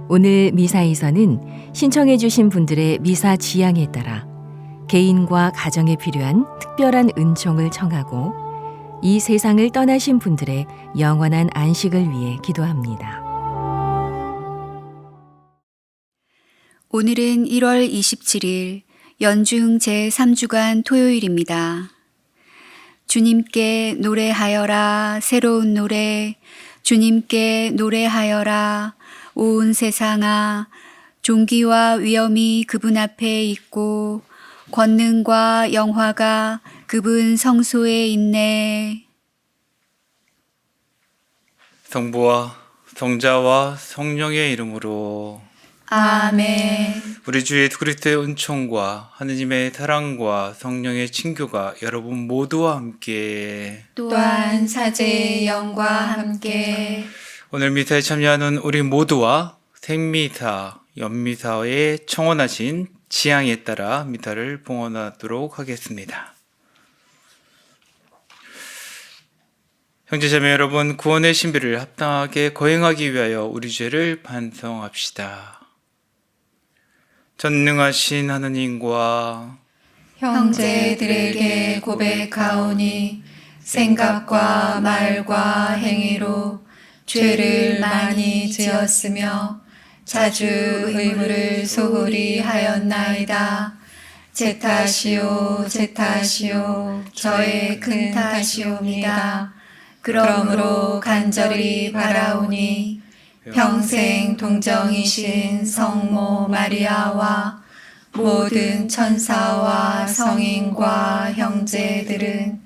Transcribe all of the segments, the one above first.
오늘 미사에서는 신청해 주신 분들의 미사 지향에 따라 개인과 가정에 필요한 특별한 은총을 청하고 이 세상을 떠나신 분들의 영원한 안식을 위해 기도합니다. 오늘은 1월 27일 연중 제3주간 토요일입니다. 주님께 노래하여라 새로운 노래, 주님께 노래하여라 온 세상아, 존귀와 위엄이 그분 앞에 있고 권능과 영화가 그분 성소에 있네. 성부와 성자와 성령의 이름으로 아멘. 우리 주 예수 그리스도의 은총과 하느님의 사랑과 성령의 친교가 여러분 모두와 함께 또한 사제의 영과 함께 오늘 미사에 참여하는 우리 모두와 생미사, 연미사에 청원하신 지향에 따라 미사를 봉헌하도록 하겠습니다. 형제자매 여러분, 구원의 신비를 합당하게 거행하기 위하여 우리 죄를 반성합시다. 전능하신 하느님과 형제들에게 고백하오니 생각과 말과 행위로 죄를 많이 지었으며 자주 의무를 소홀히 하였나이다. 제 탓이요 제 탓이요 저의 큰 탓이옵니다. 그러므로 간절히 바라오니 평생 동정이신 성모 마리아와 모든 천사와 성인과 형제들은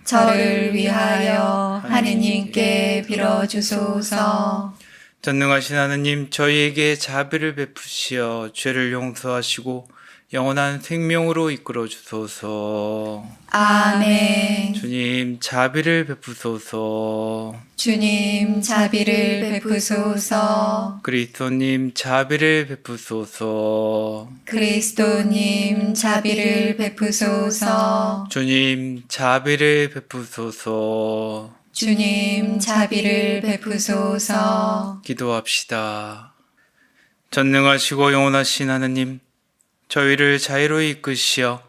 저를 위하여 하느님께 빌어주소서. 전능하신 하느님, 저희에게 자비를 베푸시어 죄를 용서하시고 영원한 생명으로 이끌어 주소서. 아멘. 주님, 자비를 베푸소서. 주님 자비를 베푸소서. 그리스도님, 자비를 베푸소서. 그리스도님 자비를 베푸소서. 주님, 자비를 베푸소서. 주님 자비를 베푸소서. 기도합시다. 전능하시고 영원하신 하느님, 저희를 자유로이 이끄시어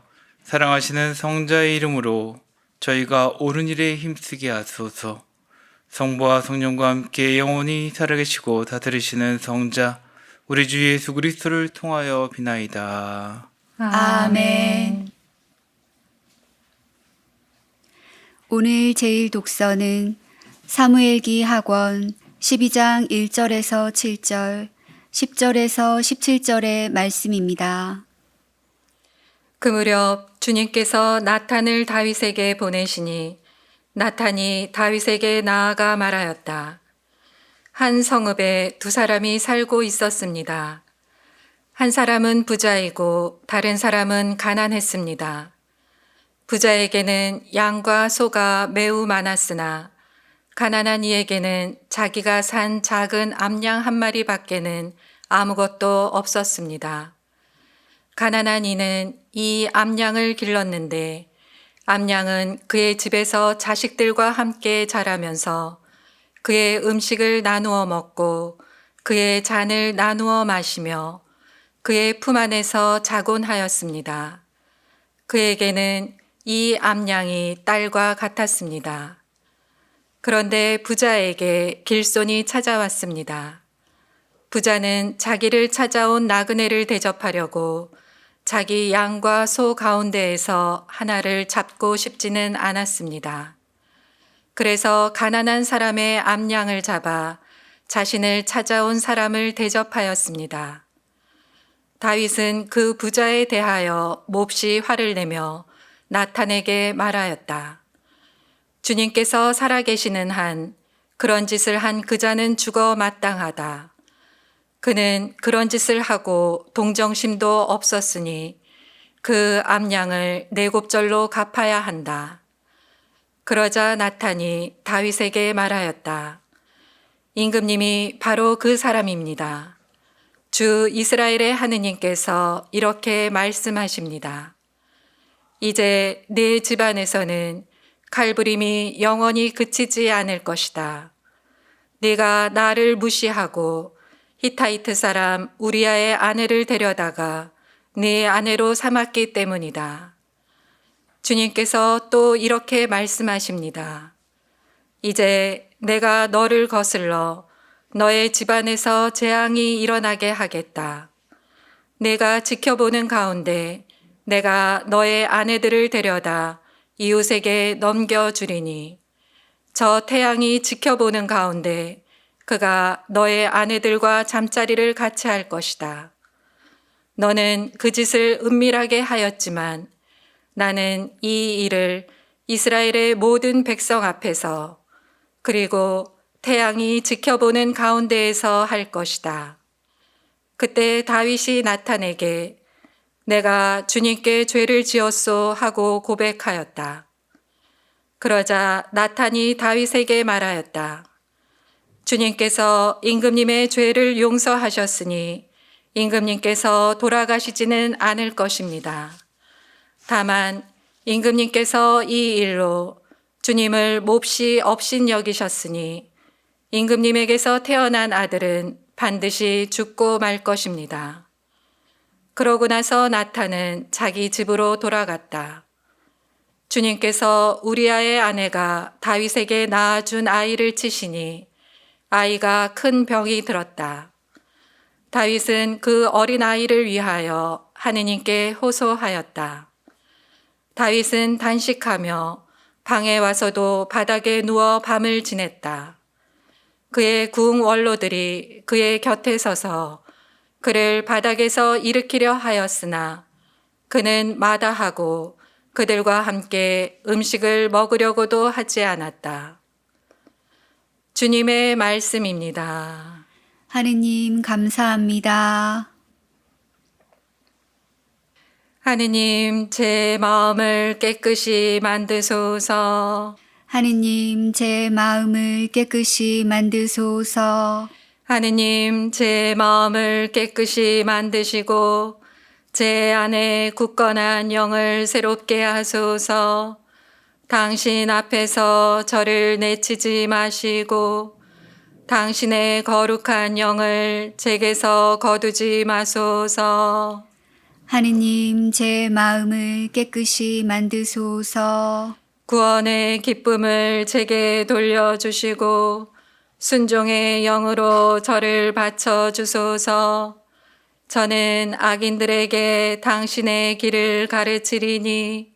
사랑하시는 성자의 이름으로 저희가 옳은 일에 힘쓰게 하소서. 성부와 성령과 함께 영원히 살아계시고 다스리시는 성자 우리 주 예수 그리스도를 통하여 비나이다. 아멘. 오늘 제일 독서는 사무엘기 하권 12장 1절에서 7절, 10절에서 17절의 말씀입니다. 그 무렵 주님께서 나탄을 다윗에게 보내시니 나탄이 다윗에게 나아가 말하였다. 한 성읍에 두 사람이 살고 있었습니다. 한 사람은 부자이고 다른 사람은 가난했습니다. 부자에게는 양과 소가 매우 많았으나 가난한 이에게는 자기가 산 작은 암양 한 마리밖에는 아무것도 없었습니다. 가난한 이는 이 암양을 길렀는데 암양은 그의 집에서 자식들과 함께 자라면서 그의 음식을 나누어 먹고 그의 잔을 나누어 마시며 그의 품 안에서 자곤 하였습니다. 그에게는 이 암양이 딸과 같았습니다. 그런데 부자에게 길손이 찾아왔습니다. 부자는 자기를 찾아온 나그네를 대접하려고 자기 양과 소 가운데에서 하나를 잡고 싶지는 않았습니다. 그래서 가난한 사람의 암양을 잡아 자신을 찾아온 사람을 대접하였습니다. 다윗은 그 부자에 대하여 몹시 화를 내며 나탄에게 말하였다. 주님께서 살아계시는 한 그런 짓을 한 그 자는 죽어 마땅하다. 그는 그런 짓을 하고 동정심도 없었으니 그 암양을 네 곱절로 갚아야 한다. 그러자 나탄이 다윗에게 말하였다. 임금님이 바로 그 사람입니다. 주 이스라엘의 하느님께서 이렇게 말씀하십니다. 이제 네 집안에서는 칼부림이 영원히 그치지 않을 것이다. 네가 나를 무시하고 히타이트 사람 우리아의 아내를 데려다가 네 아내로 삼았기 때문이다. 주님께서 또 이렇게 말씀하십니다. 이제 내가 너를 거슬러 너의 집안에서 재앙이 일어나게 하겠다. 내가 지켜보는 가운데 내가 너의 아내들을 데려다 이웃에게 넘겨주리니 저 태양이 지켜보는 가운데 그가 너의 아내들과 잠자리를 같이 할 것이다. 너는 그 짓을 은밀하게 하였지만 나는 이 일을 이스라엘의 모든 백성 앞에서 그리고 태양이 지켜보는 가운데에서 할 것이다. 그때 다윗이 나탄에게 내가 주님께 죄를 지었소 하고 고백하였다. 그러자 나탄이 다윗에게 말하였다. 주님께서 임금님의 죄를 용서하셨으니 임금님께서 돌아가시지는 않을 것입니다. 다만 임금님께서 이 일로 주님을 몹시 업신 여기셨으니 임금님에게서 태어난 아들은 반드시 죽고 말 것입니다. 그러고 나서 나탄은 자기 집으로 돌아갔다. 주님께서 우리아의 아내가 다윗에게 낳아준 아이를 치시니 아이가 큰 병이 들었다. 다윗은 그 어린 아이를 위하여 하느님께 호소하였다. 다윗은 단식하며 방에 와서도 바닥에 누워 밤을 지냈다. 그의 궁 원로들이 그의 곁에 서서 그를 바닥에서 일으키려 하였으나 그는 마다하고 그들과 함께 음식을 먹으려고도 하지 않았다. 주님의 말씀입니다. 하느님 감사합니다. 하느님, 제 마음을 깨끗이 만드소서. 하느님 제 마음을 깨끗이 만드소서. 하느님, 제 마음을 깨끗이 만드시고 제 안에 굳건한 영을 새롭게 하소서. 당신 앞에서 저를 내치지 마시고 당신의 거룩한 영을 제게서 거두지 마소서. 하느님 제 마음을 깨끗이 만드소서. 구원의 기쁨을 제게 돌려주시고 순종의 영으로 저를 바쳐주소서. 저는 악인들에게 당신의 길을 가르치리니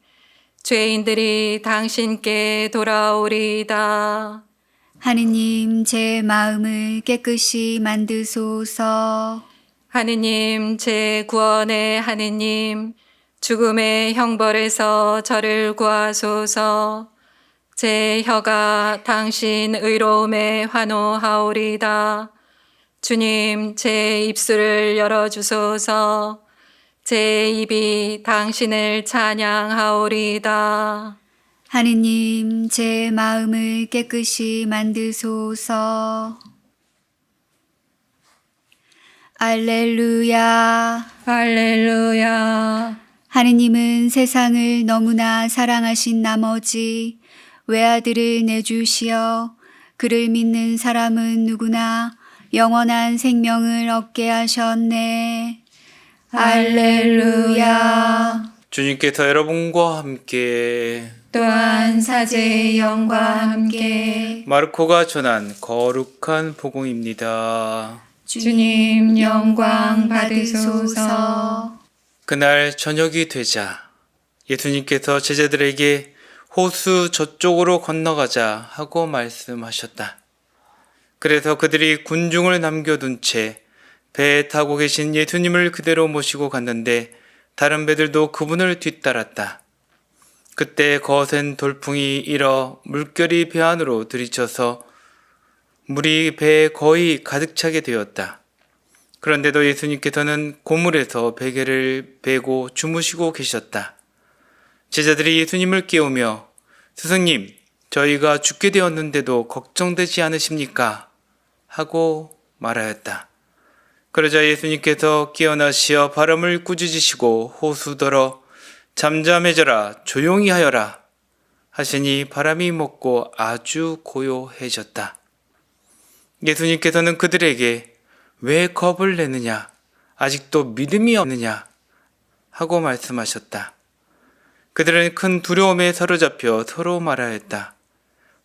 죄인들이 당신께 돌아오리이다. 하느님 제 마음을 깨끗이 만드소서. 하느님, 제 구원의 하느님, 죽음의 형벌에서 저를 구하소서. 제 혀가 당신 의로움에 환호하오리다. 주님, 제 입술을 열어주소서. 제 입이 당신을 찬양하오리다. 하느님 제 마음을 깨끗이 만드소서. 알렐루야. 할렐루야. 하느님은 세상을 너무나 사랑하신 나머지 외아들을 내주시어 그를 믿는 사람은 누구나 영원한 생명을 얻게 하셨네. 할렐루야. 주님께서 여러분과 함께 또한 사제의 영과 함께 마르코가 전한 거룩한 복음입니다. 주님 영광 받으소서. 그날 저녁이 되자 예수님께서 제자들에게 호수 저쪽으로 건너가자 하고 말씀하셨다. 그래서 그들이 군중을 남겨둔 채 배에 타고 계신 예수님을 그대로 모시고 갔는데 다른 배들도 그분을 뒤따랐다. 그때 거센 돌풍이 일어 물결이 배 안으로 들이쳐서 물이 배에 거의 가득 차게 되었다. 그런데도 예수님께서는 고물에서 베개를 베고 주무시고 계셨다. 제자들이 예수님을 깨우며 스승님, 저희가 죽게 되었는데도 걱정되지 않으십니까? 하고 말하였다. 그러자 예수님께서 깨어나시어 바람을 꾸짖으시고 호수더러 잠잠해져라, 조용히 하여라 하시니 바람이 멎고 아주 고요해졌다. 예수님께서는 그들에게 왜 겁을 내느냐? 아직도 믿음이 없느냐? 하고 말씀하셨다. 그들은 큰 두려움에 사로잡혀 서로 말하였다.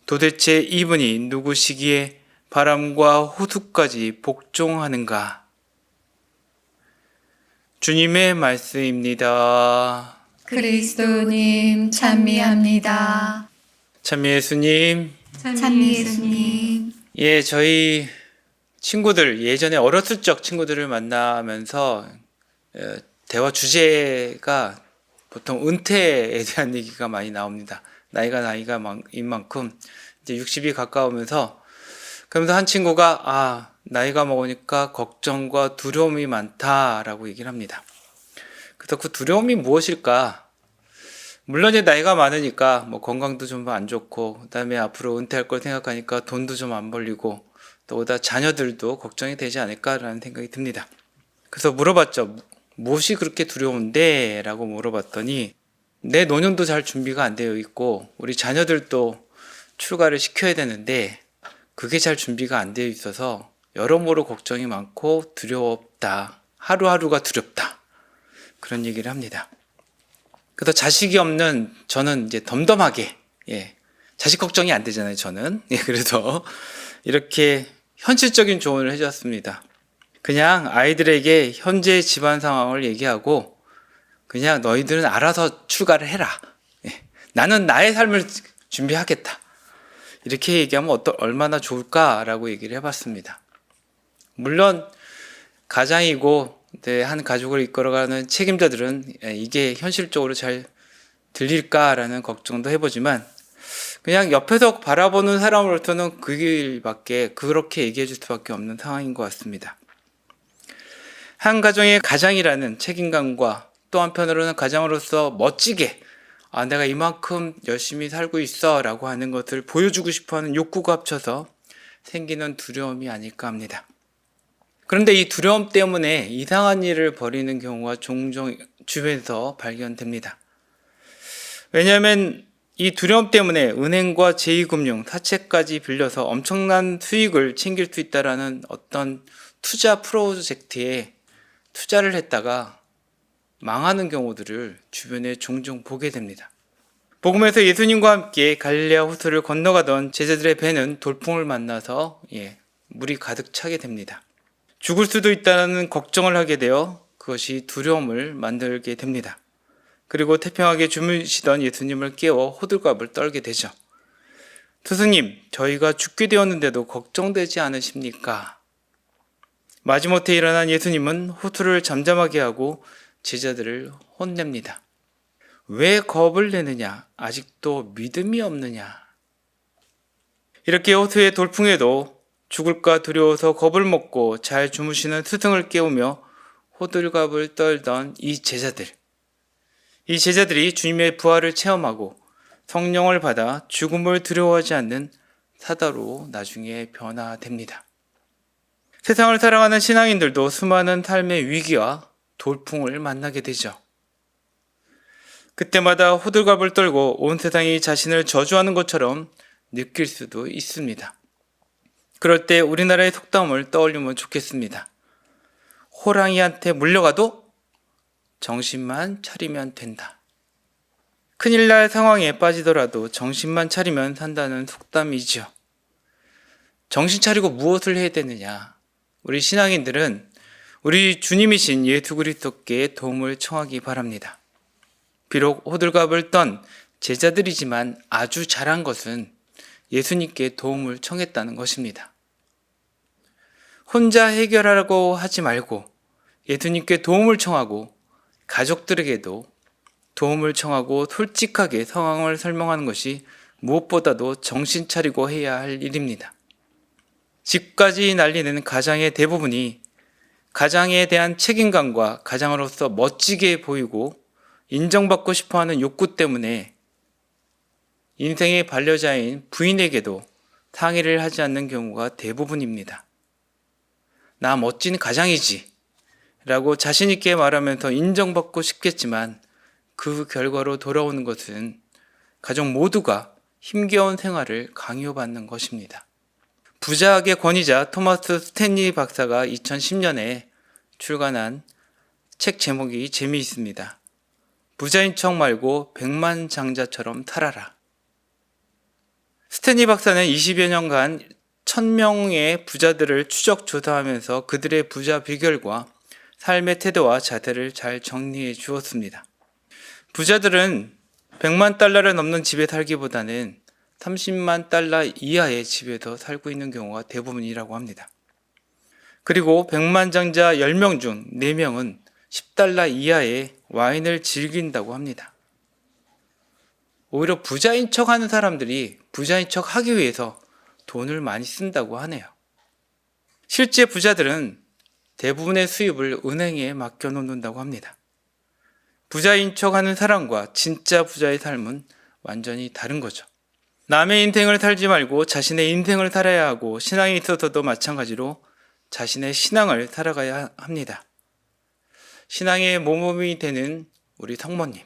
도대체 이분이 누구시기에 바람과 호수까지 복종하는가? 주님의 말씀입니다. 그리스도님 찬미합니다. 참미 예수님. 찬미 예수님. 예, 저희 친구들, 예전에 어렸을 적 친구들을 만나면서 대화 주제가 보통 은퇴에 대한 얘기가 많이 나옵니다. 나이가 인 만큼 이제 60이 가까우면서, 그러면서 한 친구가 나이가 먹으니까 걱정과 두려움이 많다라고 얘기를 합니다. 그래서 그 두려움이 무엇일까? 물론 이제 나이가 많으니까 뭐 건강도 좀 안 좋고, 그다음에 앞으로 은퇴할 걸 생각하니까 돈도 좀 안 벌리고, 또 오다 자녀들도 걱정이 되지 않을까라는 생각이 듭니다. 그래서 물어봤죠. 무엇이 그렇게 두려운데? 라고 물어봤더니 내 노년도 잘 준비가 안 되어 있고 우리 자녀들도 출가를 시켜야 되는데 그게 잘 준비가 안 되어 있어서 여러모로 걱정이 많고 두렵다. 하루하루가 두렵다. 그런 얘기를 합니다. 그래서 자식이 없는 저는 이제 덤덤하게, 자식 걱정이 안 되잖아요, 저는. 그래서 이렇게 현실적인 조언을 해줬습니다. 그냥 아이들에게 현재 집안 상황을 얘기하고 그냥 너희들은 알아서 출가를 해라. 나는 나의 삶을 준비하겠다. 이렇게 얘기하면 얼마나 좋을까라고 얘기를 해봤습니다. 물론 가장이고 한 가족을 이끌어가는 책임자들은 이게 현실적으로 잘 들릴까라는 걱정도 해보지만 그냥 옆에서 바라보는 사람으로서는 그렇게 얘기해 줄 수밖에 없는 상황인 것 같습니다. 한 가정의 가장이라는 책임감과 또 한편으로는 가장으로서 멋지게 내가 이만큼 열심히 살고 있어 라고 하는 것을 보여주고 싶어하는 욕구가 합쳐서 생기는 두려움이 아닐까 합니다. 그런데 이 두려움 때문에 이상한 일을 벌이는 경우가 종종 주변에서 발견됩니다. 왜냐하면 이 두려움 때문에 은행과 제2금융, 사채까지 빌려서 엄청난 수익을 챙길 수 있다는 어떤 투자 프로젝트에 투자를 했다가 망하는 경우들을 주변에 종종 보게 됩니다. 복음에서 예수님과 함께 갈릴레아 호수를 건너가던 제자들의 배는 돌풍을 만나서 물이 가득 차게 됩니다. 죽을 수도 있다는 걱정을 하게 되어 그것이 두려움을 만들게 됩니다. 그리고 태평하게 주무시던 예수님을 깨워 호들갑을 떨게 되죠. 스승님, 저희가 죽게 되었는데도 걱정되지 않으십니까? 마지못해 일어난 예수님은 호수를 잠잠하게 하고 제자들을 혼냅니다. 왜 겁을 내느냐? 아직도 믿음이 없느냐? 이렇게 호수의 돌풍에도 죽을까 두려워서 겁을 먹고 잘 주무시는 스승을 깨우며 호들갑을 떨던 이 제자들이 주님의 부활을 체험하고 성령을 받아 죽음을 두려워하지 않는 사도로 나중에 변화됩니다. 세상을 살아가는 신앙인들도 수많은 삶의 위기와 돌풍을 만나게 되죠. 그때마다 호들갑을 떨고 온 세상이 자신을 저주하는 것처럼 느낄 수도 있습니다. 그럴 때 우리나라의 속담을 떠올리면 좋겠습니다. 호랑이한테 물려가도 정신만 차리면 된다. 큰일 날 상황에 빠지더라도 정신만 차리면 산다는 속담이죠. 정신 차리고 무엇을 해야 되느냐? 우리 신앙인들은 우리 주님이신 예수 그리스도께 도움을 청하기 바랍니다. 비록 호들갑을 떤 제자들이지만 아주 잘한 것은 예수님께 도움을 청했다는 것입니다. 혼자 해결하라고 하지 말고 예수님께 도움을 청하고 가족들에게도 도움을 청하고 솔직하게 상황을 설명하는 것이 무엇보다도 정신 차리고 해야 할 일입니다. 집까지 날리는 가장의 대부분이 가장에 대한 책임감과 가장으로서 멋지게 보이고 인정받고 싶어하는 욕구 때문에 인생의 반려자인 부인에게도 상의를 하지 않는 경우가 대부분입니다. 나 멋진 가장이지 라고 자신있게 말하면서 인정받고 싶겠지만 그 결과로 돌아오는 것은 가족 모두가 힘겨운 생활을 강요받는 것입니다. 부자학의 권위자 토마스 스탠리 박사가 2010년에 출간한 책 제목이 재미있습니다. 부자인 척 말고 백만장자처럼 살아라. 스탠리 박사는 20여 년간 1000명의 부자들을 추적 조사하면서 그들의 부자 비결과 삶의 태도와 자세를 잘 정리해 주었습니다. 부자들은 100만 달러를 넘는 집에 살기보다는 30만 달러 이하의 집에서 살고 있는 경우가 대부분이라고 합니다. 그리고 백만장자 10명 중 4명은 10달러 이하의 와인을 즐긴다고 합니다. 오히려 부자인 척 하는 사람들이 부자인 척 하기 위해서 돈을 많이 쓴다고 하네요. 실제 부자들은 대부분의 수입을 은행에 맡겨놓는다고 합니다. 부자인 척 하는 사람과 진짜 부자의 삶은 완전히 다른 거죠. 남의 인생을 살지 말고 자신의 인생을 살아야 하고, 신앙에 있어서도 마찬가지로 자신의 신앙을 살아가야 합니다. 신앙의 모범이 되는 우리 성모님,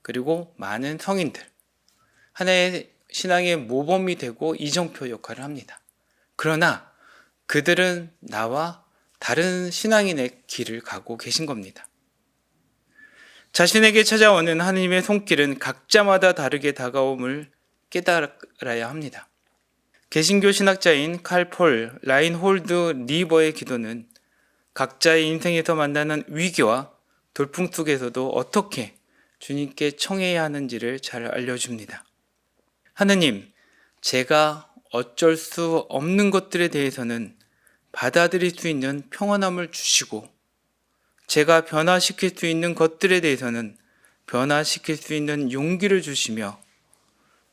그리고 많은 성인들, 하나의 신앙의 모범이 되고 이정표 역할을 합니다. 그러나 그들은 나와 다른 신앙인의 길을 가고 계신 겁니다. 자신에게 찾아오는 하나님의 손길은 각자마다 다르게 다가옴을 깨달아야 합니다. 개신교 신학자인 칼폴 라인홀드 리버의 기도는 각자의 인생에서 만나는 위기와 돌풍 속에서도 어떻게 주님께 청해야 하는지를 잘 알려줍니다. 하느님, 제가 어쩔 수 없는 것들에 대해서는 받아들일 수 있는 평안함을 주시고, 제가 변화시킬 수 있는 것들에 대해서는 변화시킬 수 있는 용기를 주시며,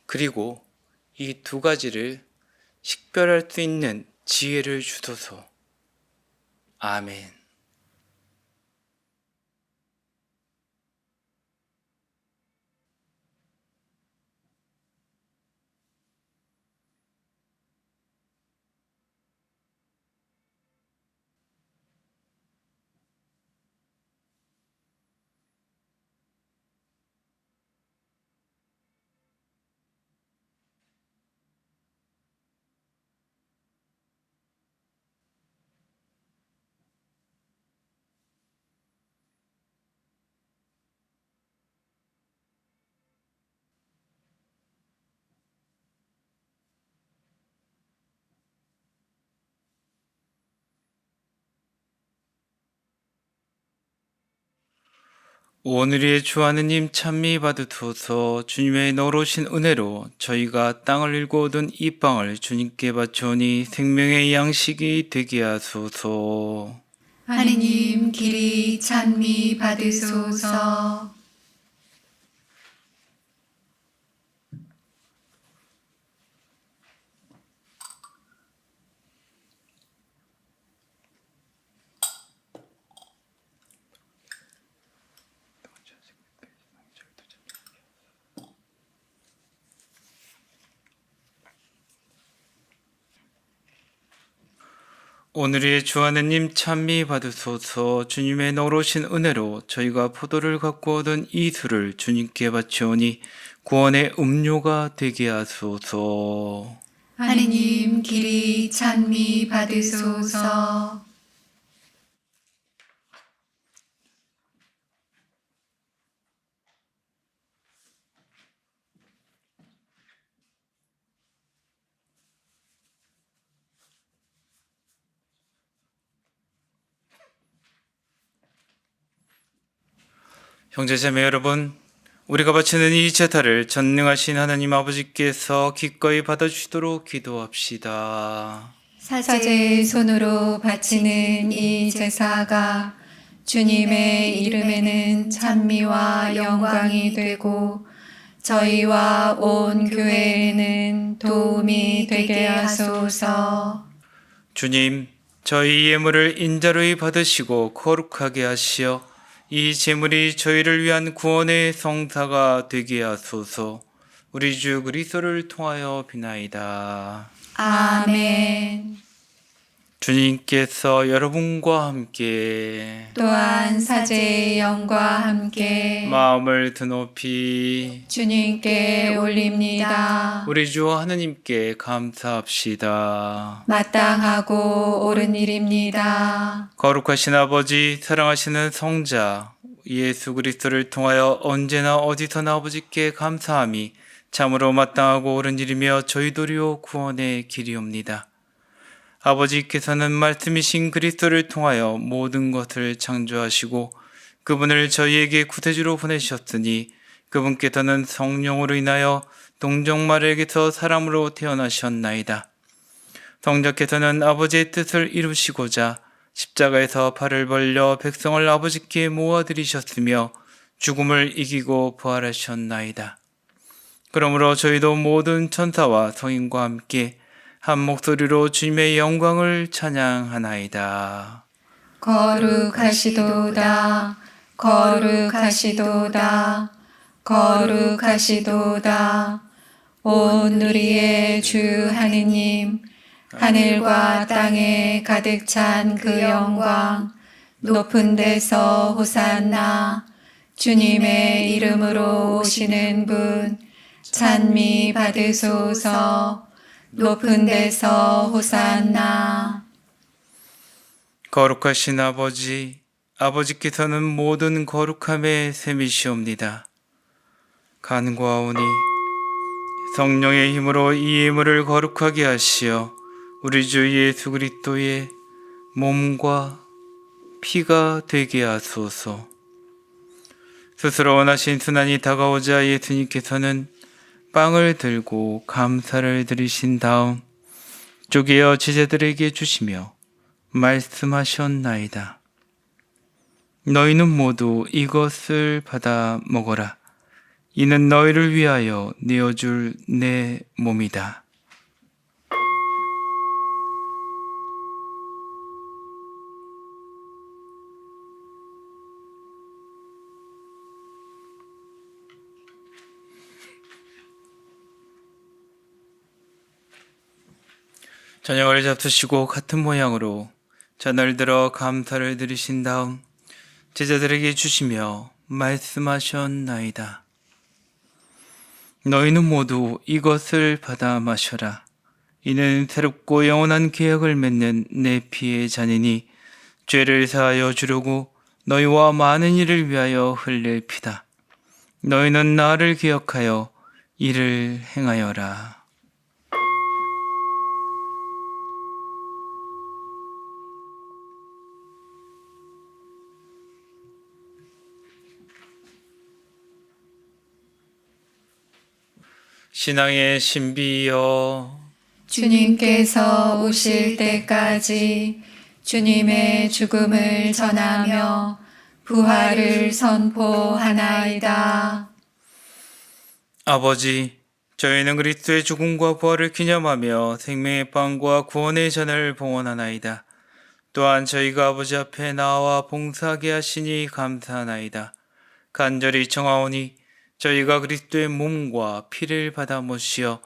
그리고 이 두 가지를 식별할 수 있는 지혜를 주소서. 아멘. 오늘의 주 하느님 찬미 받으소서. 주님의 너로신 은혜로 저희가 땅을 일고 얻은 이 빵을 주님께 바쳐오니 생명의 양식이 되게 하소서. 하느님 길이 찬미 받으소서. 오늘의 주 하느님 찬미 받으소서. 주님의 너로신 은혜로 저희가 포도를 갖고 얻은 이 술을 주님께 바치오니 구원의 음료가 되게 하소서. 하느님 길이 찬미 받으소서. 형제자매 여러분, 우리가 바치는 이 제사를 전능하신 하나님 아버지께서 기꺼이 받아주시도록 기도합시다. 사제의 손으로 바치는 이 제사가 주님의 이름에는 찬미와 영광이 되고 저희와 온 교회에는 도움이 되게 하소서. 주님, 저희 예물을 인자로이 받으시고 거룩하게 하시어 이 제물이 저희를 위한 구원의 성사가 되게 하소서. 우리 주 그리스도를 통하여 비나이다. 아멘. 주님께서 여러분과 함께 또한 사제의 영과 함께 마음을 드높이 주님께 올립니다. 우리 주 하느님께 감사합시다. 마땅하고 옳은 일입니다. 거룩하신 아버지, 사랑하시는 성자 예수 그리스도를 통하여 언제나 어디서나 아버지께 감사함이 참으로 마땅하고 옳은 일이며 저희 도리오 구원의 길이옵니다. 아버지께서는 말씀이신 그리스도를 통하여 모든 것을 창조하시고 그분을 저희에게 구세주로 보내셨으니 그분께서는 성령으로 인하여 동정마리아에게서 사람으로 태어나셨나이다. 성자께서는 아버지의 뜻을 이루시고자 십자가에서 팔을 벌려 백성을 아버지께 모아들이셨으며 죽음을 이기고 부활하셨나이다. 그러므로 저희도 모든 천사와 성인과 함께 한 목소리로 주님의 영광을 찬양하나이다. 거룩하시도다. 거룩하시도다. 거룩하시도다. 온 누리의 주 하느님, 하늘과 땅에 가득 찬 그 영광, 높은 데서 호산나. 주님의 이름으로 오시는 분, 찬미 받으소서. 높은 데서 호산나. 거룩하신 아버지, 아버지께서는 모든 거룩함의 셈이시옵니다. 간구하오니 성령의 힘으로 이 예물을 거룩하게 하시어 우리 주 예수 그리스도의 몸과 피가 되게 하소서. 스스로 원하신 순환이 다가오자 예수님께서는 빵을 들고 감사를 드리신 다음 쪼개어 제자들에게 주시며 말씀하셨나이다. 너희는 모두 이것을 받아 먹어라. 이는 너희를 위하여 내어줄 내 몸이다. 저녁을 잡수시고 같은 모양으로 잔을 들어 감사를 드리신 다음 제자들에게 주시며 말씀하셨나이다. 너희는 모두 이것을 받아 마셔라. 이는 새롭고 영원한 계약을 맺는 내 피의 잔이니 죄를 사하여 주려고 너희와 많은 이를 위하여 흘릴 피다. 너희는 나를 기억하여 이를 행하여라. 신앙의 신비여, 주님께서 오실 때까지 주님의 죽음을 전하며 부활을 선포하나이다. 아버지, 저희는 그리스도의 죽음과 부활을 기념하며 생명의 빵과 구원의 잔을 봉헌하나이다. 또한 저희가 아버지 앞에 나와 봉사하게 하시니 감사하나이다. 간절히 청하오니 저희가 그리스도의 몸과 피를 받아 모시어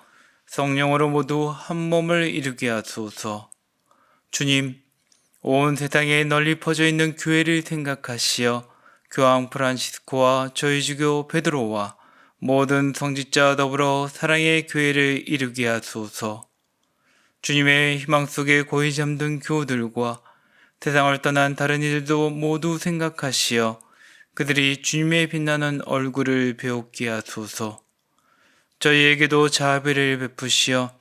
성령으로 모두 한 몸을 이루게 하소서. 주님, 온 세상에 널리 퍼져 있는 교회를 생각하시어 교황 프란시스코와 저희 주교 베드로와 모든 성직자 더불어 사랑의 교회를 이루게 하소서. 주님의 희망 속에 고이 잠든 교우들과 세상을 떠난 다른 이들도 모두 생각하시어 그들이 주님의 빛나는 얼굴을 배우게 하소서. 저희에게도 자비를 베푸시어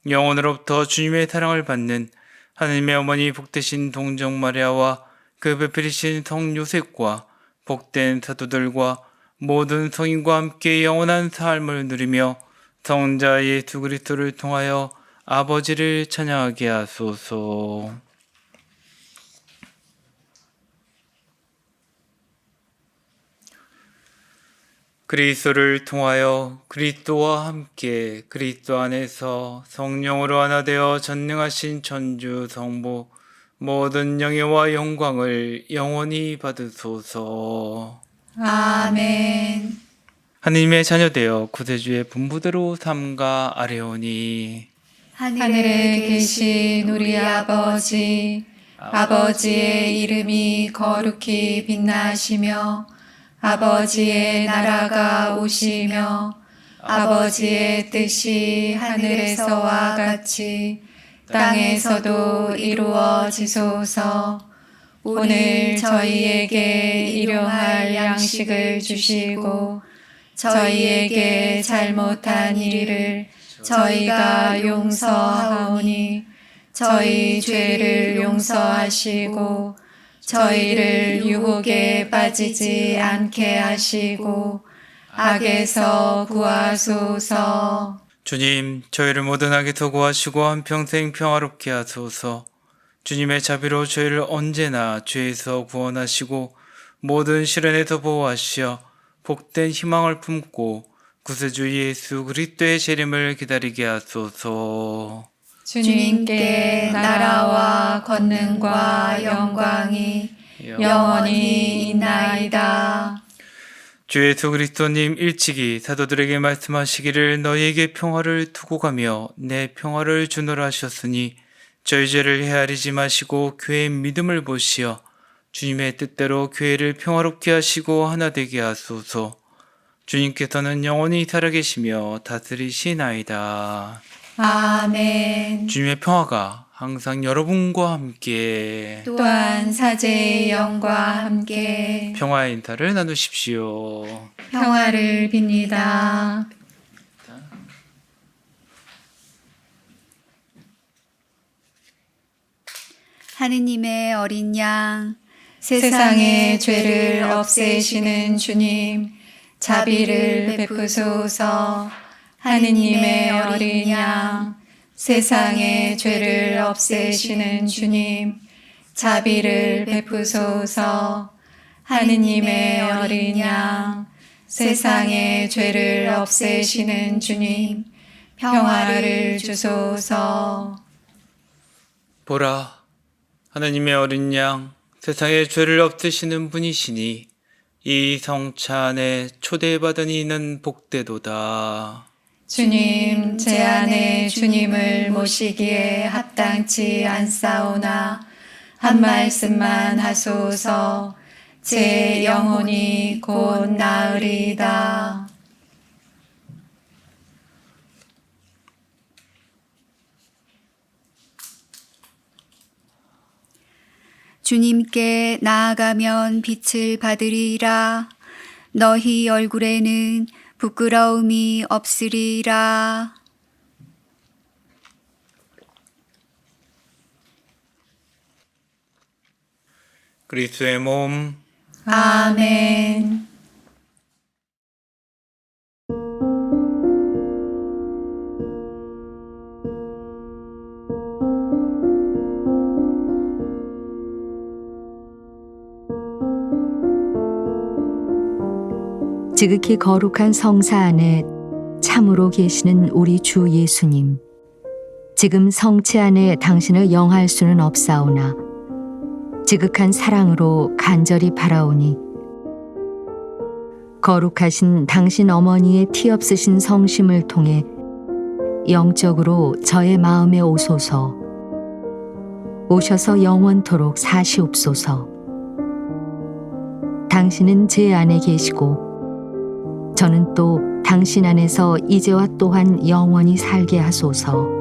영원으로부터 주님의 사랑을 받는 하느님의 어머니 복되신 동정마리아와 그 배필이신 성 요셉과 복된 사도들과 모든 성인과 함께 영원한 삶을 누리며 성자 예수 그리스도를 통하여 아버지를 찬양하게 하소서. 그리스도를 통하여 그리스도와 함께 그리스도 안에서 성령으로 하나 되어 전능하신 천주 성부 모든 영예와 영광을 영원히 받으소서. 아멘. 하느님의 자녀되어 구세주의 분부대로 삼가 아뢰오니 하늘에 계신 우리 아버지, 아버지의 이름이 거룩히 빛나시며 아버지의 나라가 오시며 아버지의 뜻이 하늘에서와 같이 땅에서도 이루어지소서. 오늘 저희에게 일용할 양식을 주시고 저희에게 잘못한 일을 저희가 용서하오니 저희 죄를 용서하시고 저희를 유혹에 빠지지 않게 하시고 악에서 구하소서. 주님, 저희를 모든 악에서 구하시고 한평생 평화롭게 하소서. 주님의 자비로 저희를 언제나 죄에서 구원하시고 모든 시련에서 보호하시어 복된 희망을 품고 구세주 예수 그리스도의 재림을 기다리게 하소서. 주님께 나라와 권능과 영광이 영원히 있나이다. 주 예수 그리스도님 일찍이 사도들에게 말씀하시기를 너희에게 평화를 두고 가며 내 평화를 주노라 하셨으니 저희 죄를 헤아리지 마시고 교회의 믿음을 보시어 주님의 뜻대로 교회를 평화롭게 하시고 하나 되게 하소서. 주님께서는 영원히 살아계시며 다스리시나이다. 아멘. 주님의 평화가 항상 여러분과 함께 또한 사제의 영과 함께 평화의 인사를 나누십시오. 평화를 빕니다. 하느님의 어린 양, 세상의 죄를 없애시는 주님, 자비를 베푸소서. 하느님의 어린 양, 세상의 죄를 없애시는 주님, 자비를 베푸소서. 하느님의 어린 양, 세상의 죄를 없애시는 주님, 평화를 주소서. 보라, 하나님의 어린 양, 세상의 죄를 없애시는 분이시니 이 성차 안에 초대받은 이는 복되도다. 주님, 제 안에 주님을 모시기에 합당치 않사오나 한 말씀만 하소서. 제 영혼이 곧 나으리이다. 주님께 나아가면 빛을 받으리라. 너희 얼굴에는 부끄러움이 없으리라. 그리스도의 몸, 아멘. 지극히 거룩한 성사 안에 참으로 계시는 우리 주 예수님, 지금 성체 안에 당신을 영할 수는 없사오나 지극한 사랑으로 간절히 바라오니 거룩하신 당신 어머니의 티 없으신 성심을 통해 영적으로 저의 마음에 오소서. 오셔서 영원토록 사시옵소서. 당신은 제 안에 계시고 저는 또 당신 안에서 이제와 또한 영원히 살게 하소서.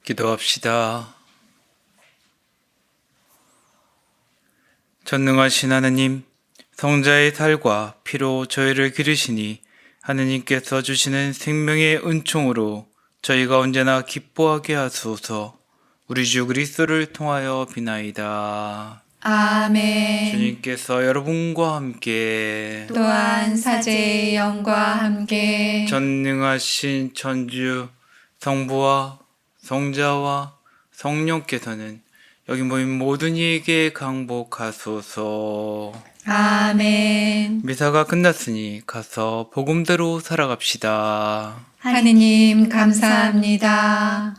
기도합시다. 전능하신 하느님, 성자의 살과 피로 저희를 기르시니 하느님께서 주시는 생명의 은총으로 저희가 언제나 기뻐하게 하소서. 우리 주 그리스도를 통하여 비나이다. 아멘. 주님께서 여러분과 함께 또한 사제의 영과 함께 전능하신 천주 성부와 성자와 성령께서는 여기 모인 모든 이에게 강복하소서. 아멘. 미사가 끝났으니 가서 복음대로 살아갑시다. 하느님 감사합니다.